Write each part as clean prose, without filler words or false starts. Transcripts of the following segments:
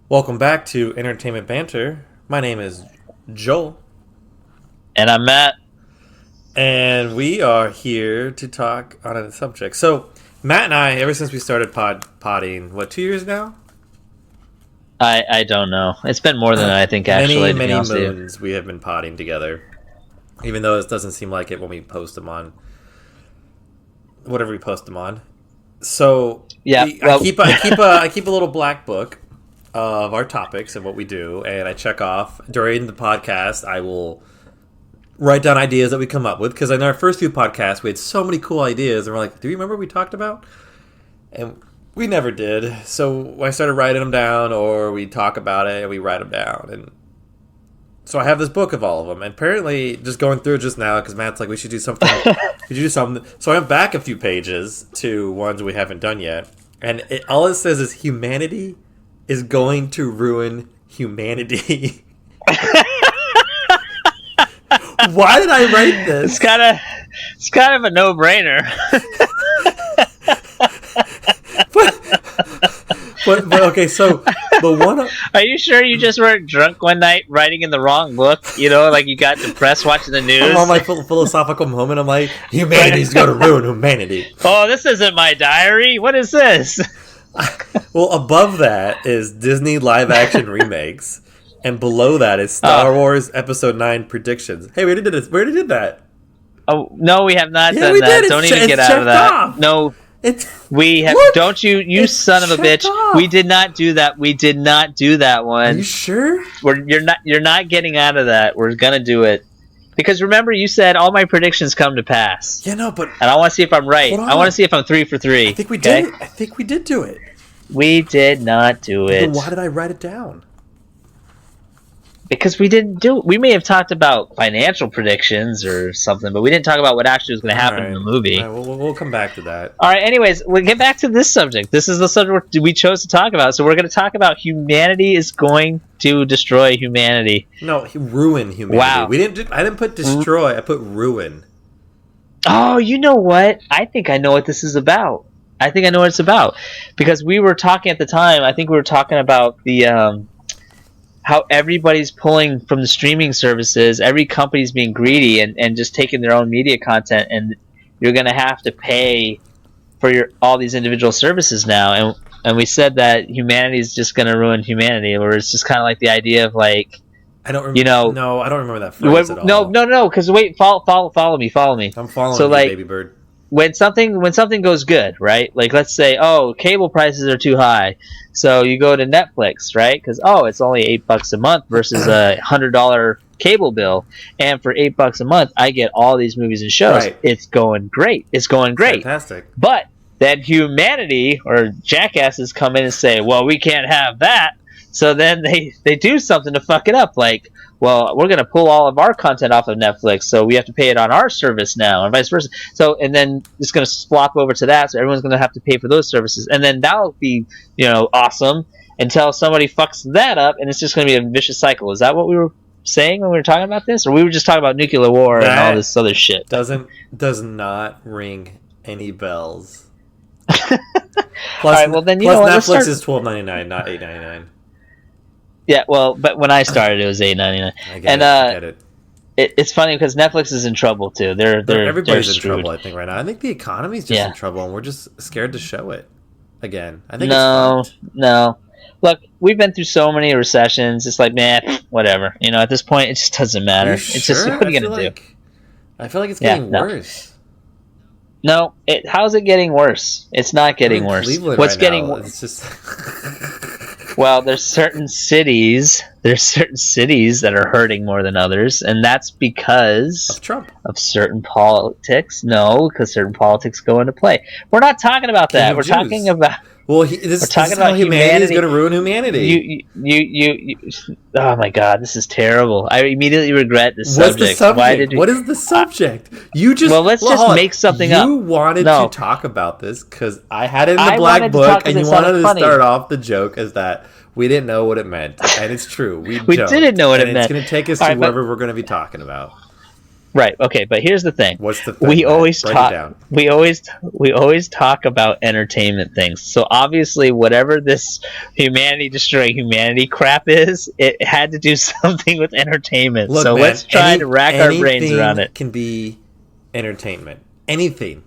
Welcome back to Entertainment Banter. My name is Joel, And I'm Matt. and we are here to talk on a subject. So, Matt and I, ever since we started podding, 2 years now? I don't know. It's been more than that, I think, actually, to be Many honest with you. moons we have been podding together. Even though it doesn't seem like it when we post them on whatever we post them on. So, Yeah, I well, keep a little black book of our topics and what we do, and I check off during the podcast. I will write down ideas that we come up with, because in our first few podcasts we had so many cool ideas, and we're like, do you remember what we talked about? And we never did. So I started writing them down, or we talk about it and we write them down. And so I have this book of all of them, and apparently just going through it just now, because Matt's like, we should do something. We should do something. So I went back a few pages to ones we haven't done yet, and all it says is humanity is going to ruin humanity. Why did I write this? it's kind of a no-brainer. but okay, so the one Are you sure you just weren't drunk one night writing in the wrong book? You know, like you got depressed watching the news? I'm on my philosophical moment. I'm like, humanity's going to ruin humanity. Oh, this isn't my diary. What is this? Well, above that is Disney live-action remakes, and below that is Star Wars Episode 9 predictions. Hey, we already did this. We already did that. Oh, no, we have not Yeah, done we that. did. Don't It's even get out of that. off. No, we have. Look, don't you son of a bitch. off. We did not do that. We did not do that Are one. you sure? You're not getting out of that. We're gonna do it. Because remember, you said all my predictions come to pass. Yeah, no, but And I want to see if I'm right. Hold on. I want to see if I'm 3 for 3. I think we okay? did. I think we did do it. We did not do Then it. why did I write it down? Because we didn't do it. We may have talked about financial predictions or something, but we didn't talk about what actually was going to happen in the movie. All right, we'll come back to that. All right, anyways, we'll get back to this subject. This is the subject we chose to talk about. So we're going to talk about humanity is going to destroy humanity. No, ruin humanity. Wow. I didn't put destroy. I put ruin. Oh, you know what? I think I know what this is about. I think I know what it's about. Because we were talking at the time, I think we were talking about the how everybody's pulling from the streaming services. Every company's being greedy and just taking their own media content, and you're going to have to pay for all these individual services now. And we said that humanity is just going to ruin humanity, or it's just kind of like the idea of like, I don't remember. you know, No, I don't remember that phrase at all. no, because wait, follow me. I'm following So, you, like, baby bird. when something goes good, right? Like, let's say, oh, cable prices are too high, so you go to Netflix, right? Because it's only $8 a month versus a $100 cable bill, and for $8 a month, I get all these movies and shows. Right. It's going great. It's going great. Fantastic. But then humanity or jackasses come in and say, well, we can't have that. So then they do something to fuck it up, like, well, we're going to pull all of our content off of Netflix, so we have to pay it on our service now, and vice versa. So, and then it's going to swap over to that, so everyone's going to have to pay for those services. And then that'll be, awesome until somebody fucks that up, and it's just going to be a vicious cycle. Is that what we were saying when we were talking about this? Or we were just talking about nuclear war and all this other shit? Does not ring any bells. All right, well, then, Netflix is $12.99, not $8.99. Yeah, well, but when I started, it was $8.99. I get it. It's funny because Netflix is in trouble too. Everybody's they're in trouble, I think, right now. I think the economy's just in trouble, and we're just scared to show it again. I think no. Look, we've been through so many recessions. It's like, man, whatever. At this point, it just doesn't matter. Are you It's just, sure? what are you gonna do? I feel like it's getting worse. No, how's it getting worse? It's not getting worse. Cleveland What's right getting now. worse? It's just Well, there's certain cities that are hurting more than others, and that's because of Trump. Of certain politics. No, because certain politics go into play. We're not talking about that. We're talking about. Well, this is how humanity is going to ruin humanity. You. Oh my God, this is terrible. I immediately regret this What's subject. the subject? What is the subject? Let's just make something up. You wanted to talk about this because I had it in the black book, and you wanted to start off the joke as that we didn't know what it meant, and it's true. We didn't know what it meant. It's going to take us to wherever we're going to be talking about. Right. Okay. But here's the thing. What's the thing? We always Write it talk. down. We always talk about entertainment things. So obviously, whatever this humanity destroying humanity crap is, it had to do something with entertainment. Look, so man, let's try to rack our brains around it. Can be entertainment. Anything.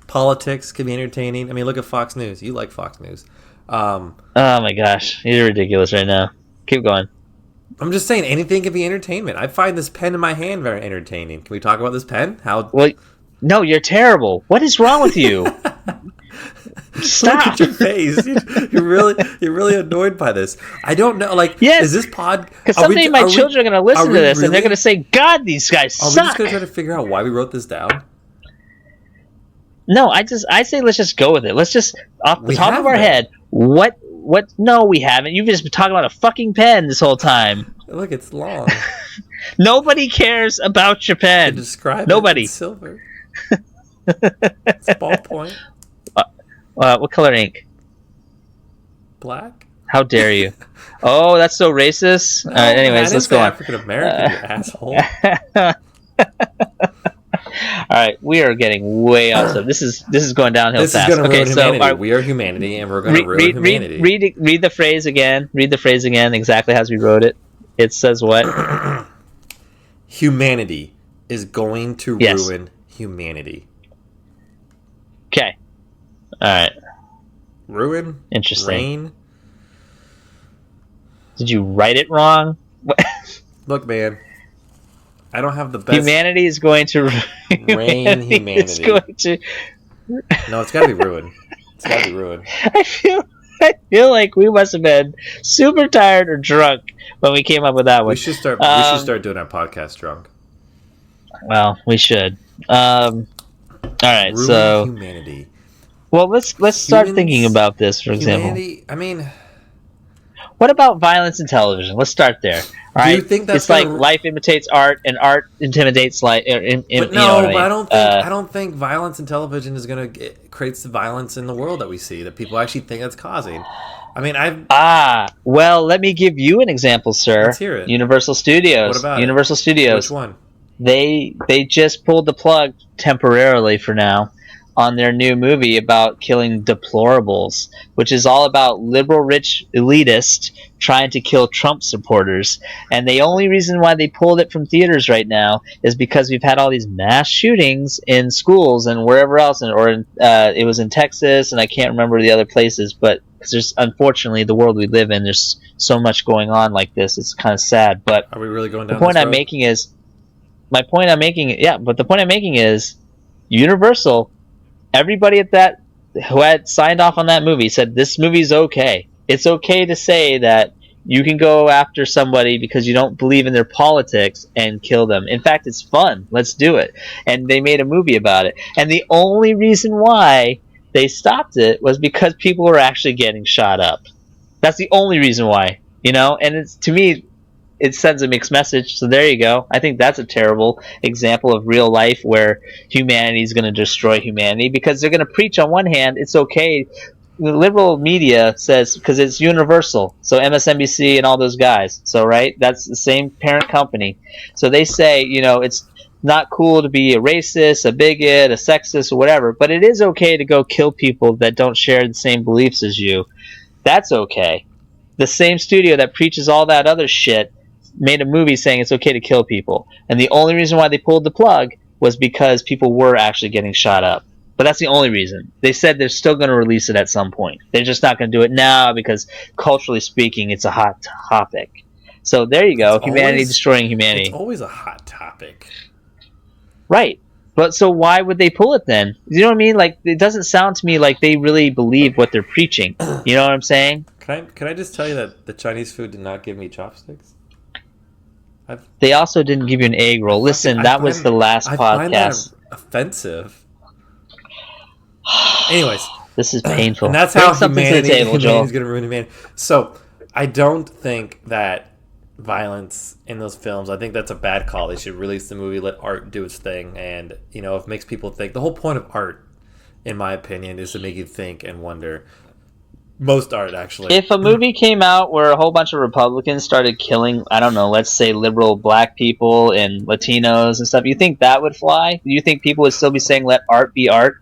Politics can be entertaining. I mean, look at Fox News. You like Fox News. Oh my gosh, you're ridiculous right now. Keep going. I'm just saying, anything can be entertainment. I find this pen in my hand very entertaining. Can we talk about this pen? How? Well, no, you're terrible. What is wrong with you? Stop. Look at your face. You're really annoyed by this. I don't know. Like, yes, is this pod? Because someday my children are going to listen to this, and they're going to say, "God, these guys suck." Are we just going to try to figure out why we wrote this down? No, I say let's just go with it. Let's just off the top of our head. What? No, we haven't. You've just been talking about a fucking pen this whole time. Look, it's long. Nobody cares about your pen. Describe Nobody. It's silver. It's ballpoint. What color ink? Black. How dare you? Oh, that's so racist. No, anyways, let's go on. African American, you asshole. All right, we are getting way off. So this is going downhill this fast. Is gonna okay, ruin so humanity. We are humanity, and we're going to ruin humanity. Read the phrase again. Read the phrase again, exactly as we wrote it. It says what? Humanity is going to ruin humanity. Okay. All right. Ruin. Interesting. Rain. Did you write it wrong? Look, man. I don't have the best. Humanity is going to rain. Humanity. Is going to... No, it's got to be ruined. It's got to be ruined. I feel like we must have been super tired or drunk when we came up with that one. We should start doing our podcast drunk. Well, we should. All right, ruin so humanity. Well, let's start thinking about this. For example, I mean, what about violence in television? Let's start there. All right, do you think that's it's like life imitates art, and art intimidates life. But no, I don't think violence in television is going to creates the violence in the world that we see that people actually think that's causing. I mean, well, let me give you an example, sir. Let's hear it. Universal Studios. What about Universal Studios? Which one? They just pulled the plug temporarily for now on their new movie about killing deplorables, which is all about liberal rich elitists trying to kill Trump supporters. And the only reason why they pulled it from theaters right now is because we've had all these mass shootings in schools and wherever else, it was in Texas, and I can't remember the other places, but because there's, unfortunately, the world we live in, there's so much going on like this. It's kind of sad. But are we really going down the point this I'm road? making is, but the point I'm making is, Universal, everybody at that who had signed off on that movie said this movie's okay. It's okay to say that you can go after somebody because you don't believe in their politics and kill them. In fact, it's fun. Let's do it. And they made a movie about it. And the only reason why they stopped it was because people were actually getting shot up. That's the only reason why, and it's, to me, it sends a mixed message. So there you go. I think that's a terrible example of real life where humanity is going to destroy humanity, because they're going to preach on one hand it's okay. The liberal media says, because it's Universal, so MSNBC and all those guys, so right, that's the same parent company, so they say it's not cool to be a racist, a bigot, a sexist, or whatever, but it is okay to go kill people that don't share the same beliefs as you. That's okay. The same studio that preaches all that other shit made a movie saying it's okay to kill people, and the only reason why they pulled the plug was because people were actually getting shot up. But that's the only reason. They said they're still going to release it at some point. They're just not going to do it now because, culturally speaking, it's a hot topic. So there you go. Humanity destroying humanity. It's always a hot topic. Right. But so why would they pull it then? You know what I mean? Like, it doesn't sound to me like they really believe what they're preaching. You know what I'm saying? Can I just tell you that the Chinese food did not give me chopsticks? They also didn't give you an egg roll. Listen, that was the last podcast. I find that offensive. Anyways, this is painful. And that's how humanity is going to ruin humanity. So I don't think that violence in those films, I think that's a bad call. They should release the movie, let art do its thing, and if it makes people think. The whole point of art, in my opinion, is to make you think and wonder. Most art, actually. If a movie came out where a whole bunch of Republicans started killing, I don't know, let's say liberal black people and Latinos and stuff, you think that would fly? Do you think people would still be saying let art be art?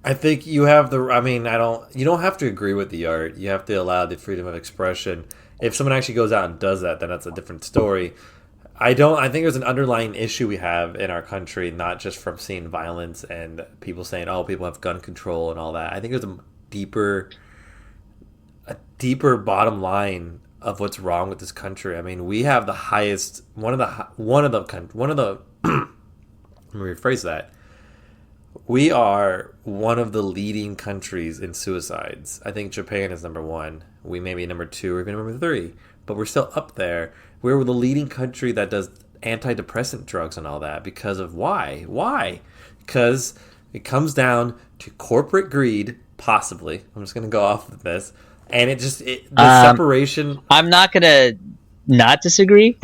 I think you have the. I mean, I don't. You don't have to agree with the art. You have to allow the freedom of expression. If someone actually goes out and does that, then that's a different story. I don't. I think there's an underlying issue we have in our country, not just from seeing violence and people saying, "Oh, people have gun control" and all that. I think there's a deeper bottom line of what's wrong with this country. I mean, we have the highest one of the. Let me rephrase that. We are one of the leading countries in suicides. I think Japan is number one. We may be number two or even number three, but we're still up there. We're the leading country that does antidepressant drugs and all that because of why? Why? Because it comes down to corporate greed, possibly. I'm just going to go off of this. And the separation. I'm not going to not disagree.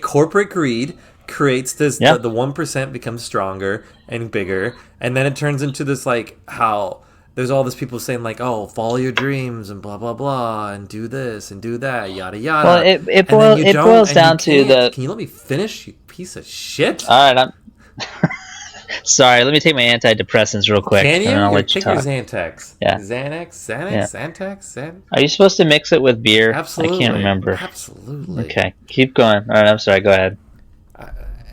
Corporate greed creates this. Yep. The 1% becomes stronger and bigger, and then it turns into this like how there's all these people saying like, oh, follow your dreams and blah blah blah and do this and do that, yada yada. Well, it boils down to the. Can you let me finish, you piece of shit? All right, I'm sorry. Let me take my antidepressants real quick. Can you? And I'll let Take you your talk. Xanax. Yeah. Xanax. Are you supposed to mix it with beer? Absolutely. I can't remember. Absolutely. Okay, keep going. All right, I'm sorry. Go ahead.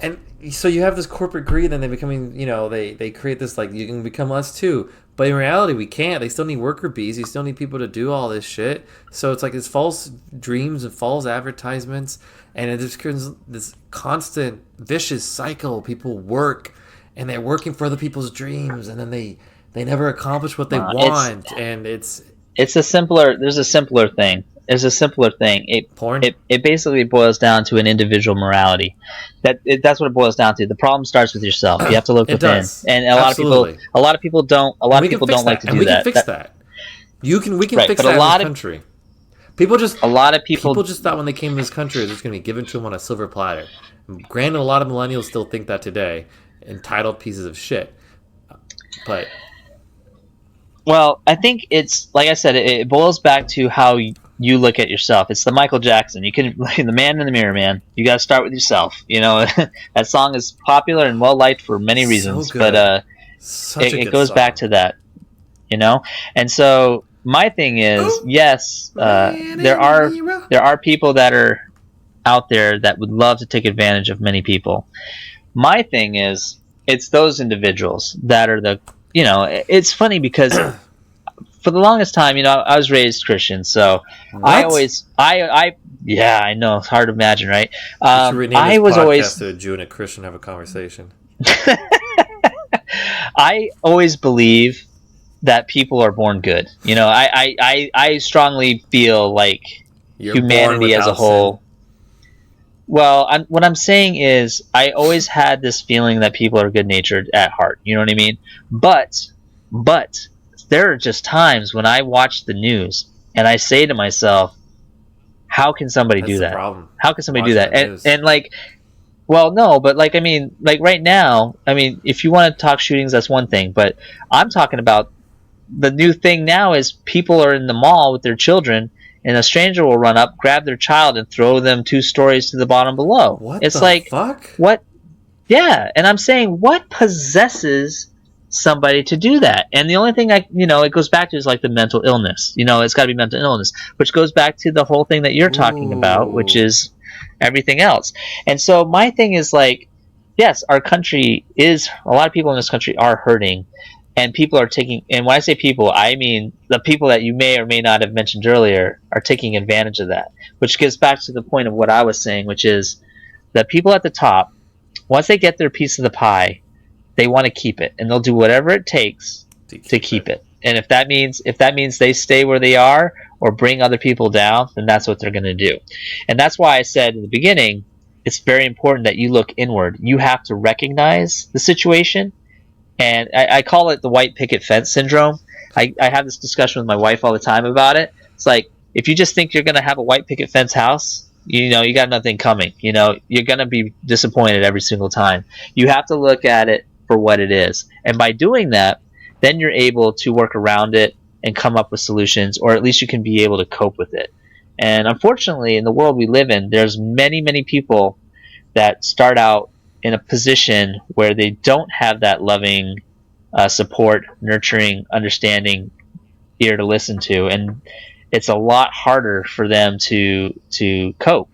And so you have this corporate greed, and they're becoming, they create this like you can become us too. But in reality, we can't. They still need worker bees. You still need people to do all this shit. So it's like this false dreams and false advertisements, and it just creates this constant vicious cycle. People work, and they're working for other people's dreams, and then they never accomplish what they want. There's a simpler thing. It basically boils down to an individual morality. That's what it boils down to. The problem starts with yourself. You have to look within. Does. And a lot of people don't like to do that. We can fix that. We can fix that in this country. People just thought when they came to this country it was just going to be given to them on a silver platter. Granted, a lot of millennials still think that today, entitled pieces of shit. But well, I think it's like I said. It boils back to how you look at yourself. It's the Michael Jackson. You can the man in the mirror, man. You got to start with yourself. That song is popular and well liked for many reasons, but it goes back to that. And so my thing is, yes, there are people that are out there that would love to take advantage of many people. My thing is, it's those individuals that are the. It's funny because. For the longest time, I was raised Christian, so what? I always, I know, it's hard to imagine, right? I was always to a Jew and a Christian have a conversation. I always believe that people are born good. I strongly feel like humanity as a whole. Well, what I'm saying is, I always had this feeling that people are good-natured at heart. You know what I mean? But. There are just times when I watch the news and I say to myself, how can somebody do that? How can somebody do that? And like, well, no, but like, I mean, like right now, if you want to talk shootings, that's one thing, but I'm talking about the new thing now is people are in the mall with their children and a stranger will run up, grab their child and throw them 2 stories to the bottom below. What it's the like, fuck? What? Yeah. And I'm saying, what possesses somebody to do that? And the only thing it goes back to is like the mental illness. It's got to be mental illness, which goes back to the whole thing that you're talking about, which is everything else. And so my thing is like, yes, our country is, a lot of people in this country are hurting, and people are taking, and when I say people, I mean the people that you may or may not have mentioned earlier are taking advantage of that, which gets back to the point of what I was saying, which is that people at the top, once they get their piece of the pie, they want to keep it, and they'll do whatever it takes to keep it. And if that means they stay where they are or bring other people down, then that's what they're going to do. And that's why I said in the beginning, it's very important that you look inward. You have to recognize the situation, and I call it the white picket fence syndrome. I have this discussion with my wife all the time about it. It's like, if you just think you're going to have a white picket fence house, you got nothing coming. You're going to be disappointed every single time. You have to look at it for what it is, and by doing that, then you're able to work around it and come up with solutions, or at least you can be able to cope with it. And unfortunately, in the world we live in, there's many people that start out in a position where they don't have that loving support, nurturing, understanding ear to listen to, and it's a lot harder for them to cope.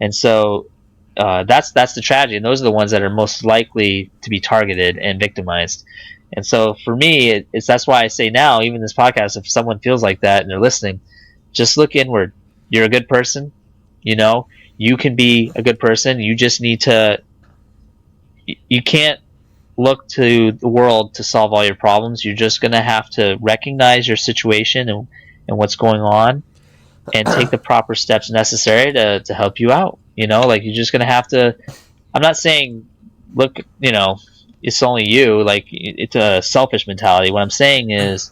And so that's the tragedy, and those are the ones that are most likely to be targeted and victimized. And so for me, that's why I say now, even this podcast, if someone feels like that and they're listening, just look inward. You're a good person. You can be a good person. You just need to. You can't look to the world to solve all your problems. You're just going to have to recognize your situation and what's going on, and take the proper steps necessary to help you out. Like, you're just going to have to. I'm not saying, look, it's only you. Like, it's a selfish mentality. What I'm saying is,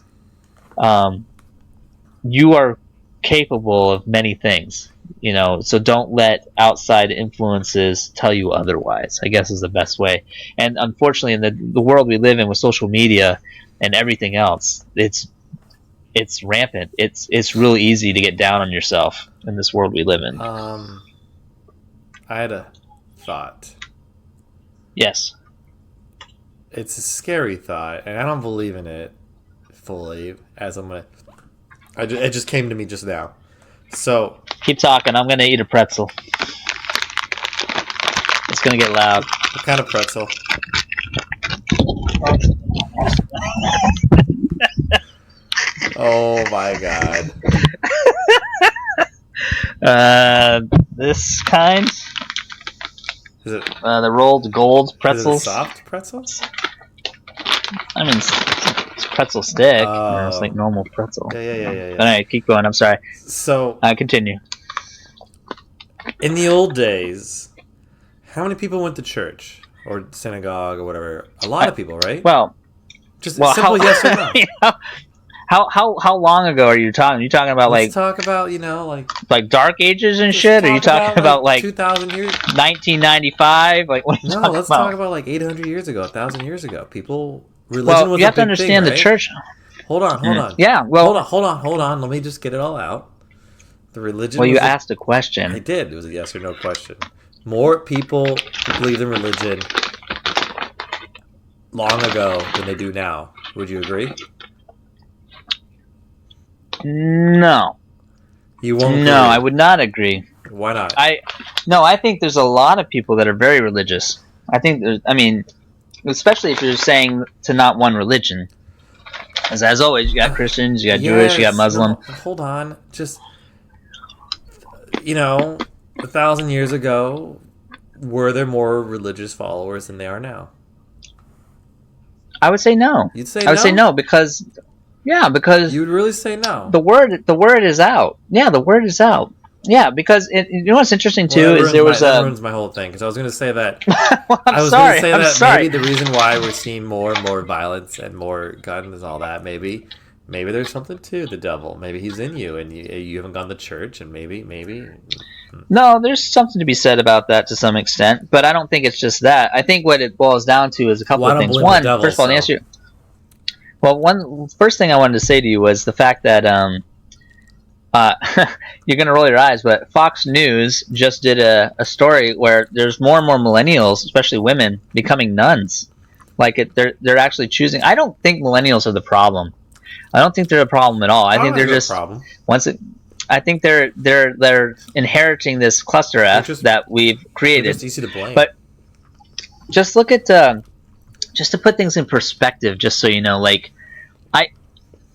you are capable of many things. So don't let outside influences tell you otherwise, I guess, is the best way. And unfortunately, in the world we live in with social media and everything else, it's rampant. It's really easy to get down on yourself in this world we live in. I had a thought. Yes. It's a scary thought, and I don't believe in it fully, as it just came to me just now. So keep talking. I'm gonna eat a pretzel. It's gonna get loud. What kind of pretzel? Oh my god. This kind. Is it the rolled gold pretzels? Is it soft pretzels? I mean, it's pretzel stick. It's like normal pretzel. Yeah. All right, keep going. I'm sorry. So, continue. In the old days, how many people went to church or synagogue or whatever? A lot of people, right? Well, simple yes or no. How long ago are you talking? Are you talking about Let's talk about like Dark Ages and shit? Are you talking about 2,000 years? 1995? Like what? No, let's talk about 800 years ago, 1,000 years ago. Religion was you have a to big understand thing, the right? church. Hold on. Yeah, well, hold on. Let me just get it all out. The religion. Well, you asked a question. I did. It was a yes or no question. More people believed in religion long ago than they do now. Would you agree? No. You won't agree? No, I would not agree. Why not? I think there's a lot of people that are very religious. Especially if you're saying to not one religion. As always, you got Christians, you got Jewish, you got Muslim. No, hold on. Just, 1,000 years ago, were there more religious followers than they are now? I would say no. You'd say no? I would say no because you would really say no. The word is out. Yeah, the word is out. Yeah, because you know what's interesting too is that ruins my whole thing, because I was going to say that. I'm sorry. Maybe the reason why we're seeing more and more violence and more guns and all that, maybe there's something to the devil. Maybe he's in you, and you haven't gone to church, and maybe. No, there's something to be said about that to some extent, but I don't think it's just that. I think what it boils down to is a couple of things. One, first of all, to answer you. Well, first thing I wanted to say to you was the fact that you're going to roll your eyes, but Fox News just did a story where there's more and more millennials, especially women, becoming nuns. They're actually choosing. I don't think millennials are the problem. I don't think they're a problem at all. I think they're just problem. I think they're inheriting this cluster F that we've created. It's easy to blame. But just look at just to put things in perspective, just so you know,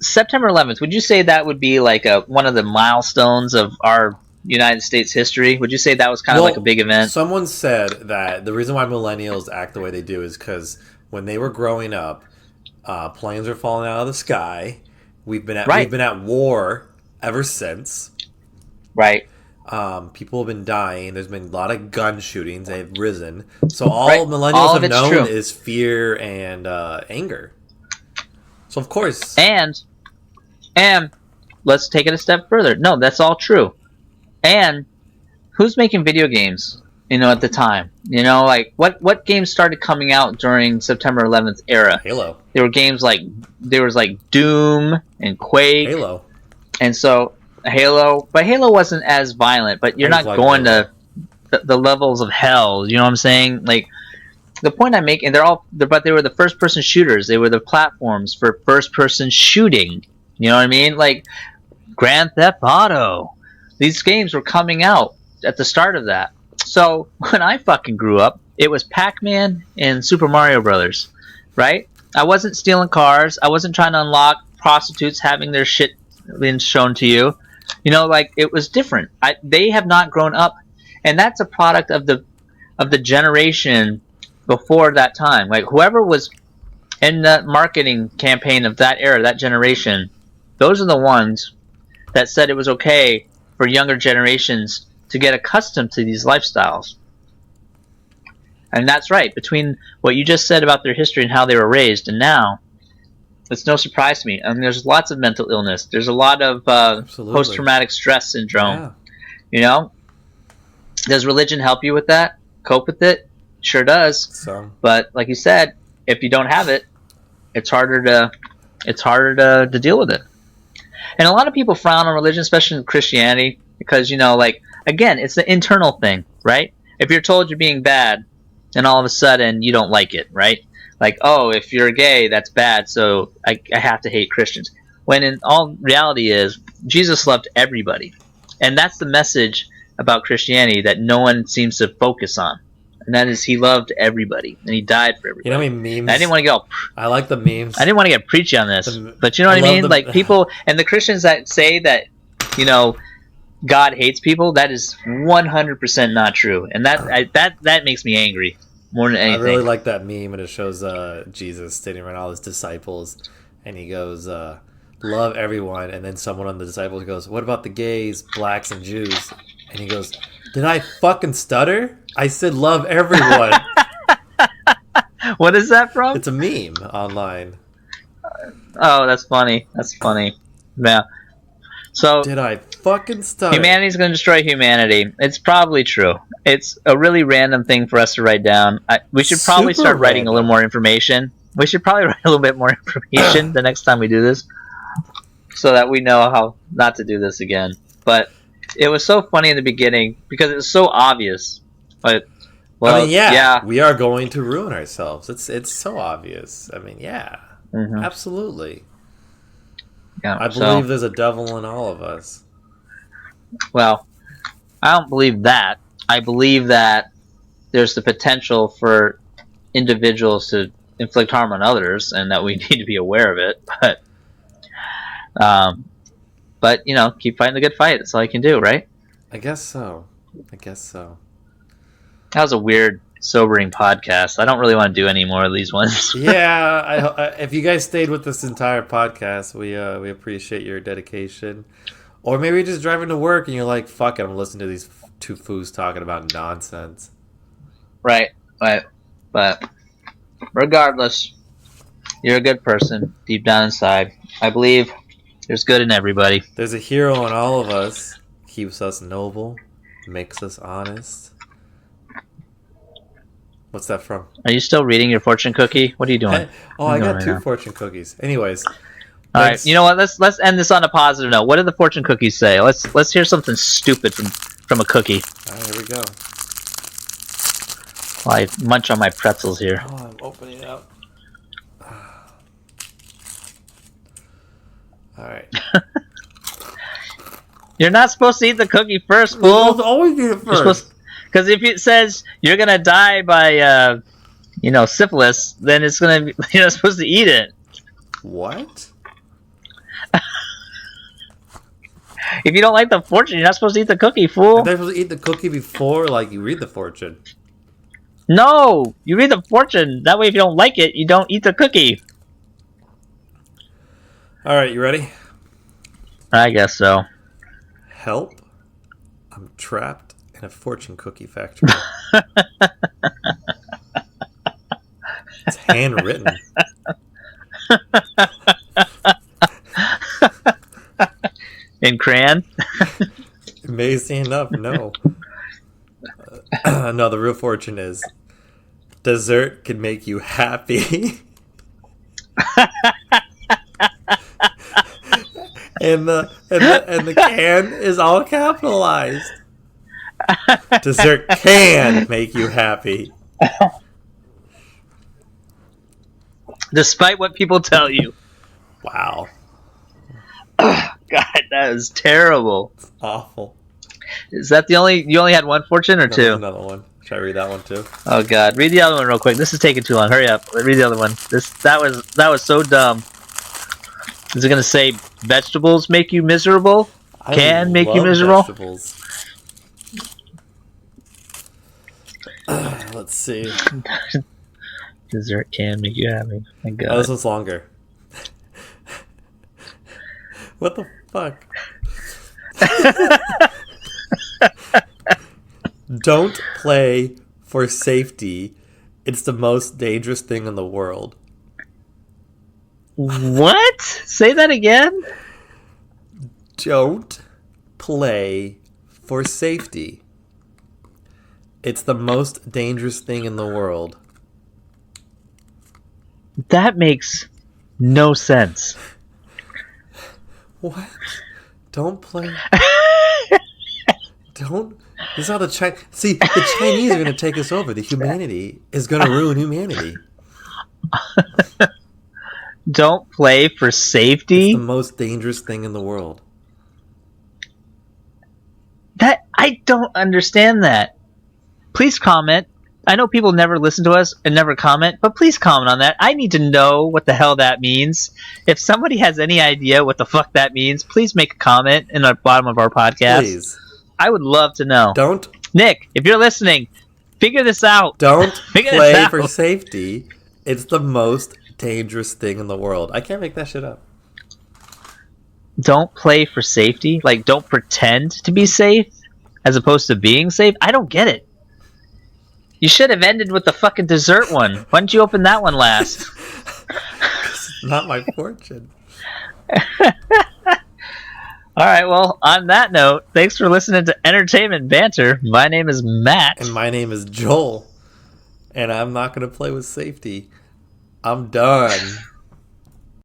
September 11th, would you say that would be one of the milestones of our United States history? Would you say that was kind of like a big event? Someone said that the reason why millennials act the way they do is because when they were growing up, planes were falling out of the sky. We've been at war ever since. Right. People have been dying. There's been a lot of gun shootings. They've risen. So all millennials have known is fear and anger. So of course. And let's take it a step further. No, that's all true. And who's making video games? at the time. Like what games started coming out during September 11th era? Halo. There were games like Doom and Quake. Halo. And so Halo, but Halo wasn't as violent. But you're not going to the levels of hell. You know what I'm saying? Like the point I'm making, but they were the first person shooters. They were the platforms for first person shooting. You know what I mean? Like Grand Theft Auto. These games were coming out at the start of that. So when I fucking grew up, it was Pac-Man and Super Mario Brothers, right? I wasn't stealing cars. I wasn't trying to unlock prostitutes having their shit being shown to you. Like it was different. They have not grown up, and that's a product of the generation before that time. Like whoever was in the marketing campaign of that era, that generation, those are the ones that said it was okay for younger generations to get accustomed to these lifestyles. And that's right. Between what you just said about their history and how they were raised and now, it's no surprise to me. I mean, there's lots of mental illness. There's a lot of post-traumatic stress syndrome. Yeah. Does religion help you with that? Cope with it? Sure does. But like you said, if you don't have it, it's harder to deal with it. And a lot of people frown on religion, especially in Christianity, because again, it's the internal thing, right? If you're told you're being bad, and all of a sudden you don't like it, right? Like, oh, if you're gay, that's bad, so I have to hate Christians. When in all reality is, Jesus loved everybody. And that's the message about Christianity that no one seems to focus on. And that is, he loved everybody, and he died for everybody. You know how many memes? I didn't want to go. I like the memes. I didn't want to get preachy on this, but you know what I mean? Like people, and the Christians that say that, God hates people, that is 100% not true, and that makes me angry more than anything. I really like that meme, and it shows Jesus standing around all his disciples, and he goes, "Love everyone," and then someone on the disciples goes, "What about the gays, blacks, and Jews?" And he goes, "Did I fucking stutter? I said love everyone." What is that from? It's a meme online. Oh, that's funny. That's funny. Yeah. So did I fucking stutter? Humanity's going to destroy humanity. It's probably true. It's a really random thing for us to write down. We should probably start writing a little more information. We should probably write a little bit more information the next time we do this, so that we know how not to do this again. But it was so funny in the beginning because it was so obvious. But yeah, we are going to ruin ourselves. It's so obvious. I mean, absolutely. Yeah, I believe there's a devil in all of us. Well, I don't believe that. I believe that there's the potential for individuals to inflict harm on others, and that we need to be aware of it. But keep fighting the good fight. That's all you can do, right? I guess so. That was a weird, sobering podcast. I don't really want to do any more of these ones. Yeah, if you guys stayed with this entire podcast, we appreciate your dedication. Or maybe you're just driving to work and you're like, fuck it, I'm going to listen to these two foos talking about nonsense. Right. But regardless, you're a good person deep down inside. I believe there's good in everybody. There's a hero in all of us. Keeps us noble, makes us honest. What's that from? Are you still reading your fortune cookie? What are you doing? I got two fortune cookies. Anyways. All right, you know what? Let's end this on a positive note. What do the fortune cookies say? Let's hear something stupid from a cookie. All right, here we go. While I munch on my pretzels here. Oh, I'm opening it up. All right. You're not supposed to eat the cookie first, fool. You're always eat it first. Because if it says you're gonna die by, syphilis, then it's gonna be, you're not supposed to eat it. What? If you don't like the fortune, you're not supposed to eat the cookie, fool. You're supposed to eat the cookie before, you read the fortune. No, you read the fortune. That way, if you don't like it, you don't eat the cookie. All right, you ready? I guess so. Help! I'm trapped in a fortune cookie factory. It's handwritten. In crayon? Amazing enough, no. No, the real fortune is dessert can make you happy. And the can is all capitalized. Dessert can make you happy. Despite what people tell you. Wow. God, that is terrible. It's awful. Is that you only had one fortune or No, two? there's another one. Should I read that one too? Oh God, read the other one real quick. This is taking too long. Hurry up. Read the other one. That was so dumb. Is it gonna say vegetables make you miserable? Can make you miserable? Vegetables. Let's see. Dessert can make you happy. My God. Oh, this one's longer. What the fuck? Don't play for safety. It's the most dangerous thing in the world. What? Say that again? Don't play for safety. It's the most dangerous thing in the world. That makes no sense. What? Don't play. Don't. This is how the Chinese. See, the Chinese are going to take us over. The humanity is going to ruin humanity. Don't play for safety? It's the most dangerous thing in the world. That I don't understand that. Please comment. I know people never listen to us and never comment, but please comment on that. I need to know what the hell that means. If somebody has any idea what the fuck that means, please make a comment in the bottom of our podcast. Please. I would love to know. Don't. Nick, if you're listening, figure this out. Don't Figure play this out. for safety. It's the most dangerous thing in the world. I can't make that shit up. Don't play for safety? Like, don't pretend to be safe as opposed to being safe? I don't get it. You should have ended with the fucking dessert one. Why didn't you open that one last? It's not my fortune. All right, well, on that note, thanks for listening to Entertainment Banter. My name is Matt. And my name is Joel. And I'm not going to play with safety. I'm done.